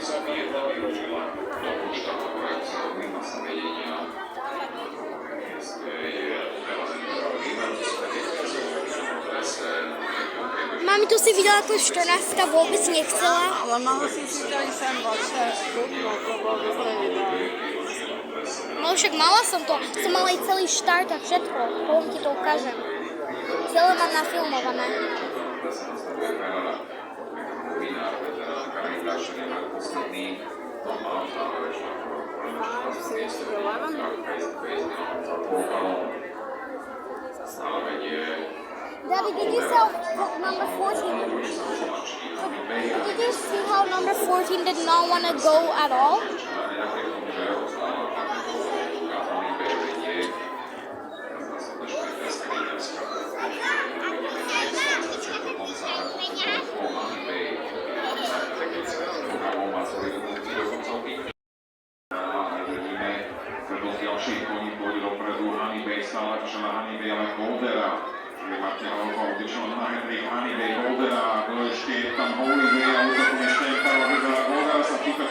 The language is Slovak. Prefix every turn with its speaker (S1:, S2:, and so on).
S1: Mami, tu si videla, ako 14 vôbec nechcela.
S2: Ale mala si dali sem vlastne kúpno, to bolo dobré vydanie.
S1: No však mala som to. Som mala aj celý štart a všetko. Potom ti to ukážem. Celé mám nafilmované. Daddy, did you sell number 14? Did you see how number 14 did not want to go at all?
S3: Ešte je tam Holy Way a útokom ešte je Karol Goldera sa týka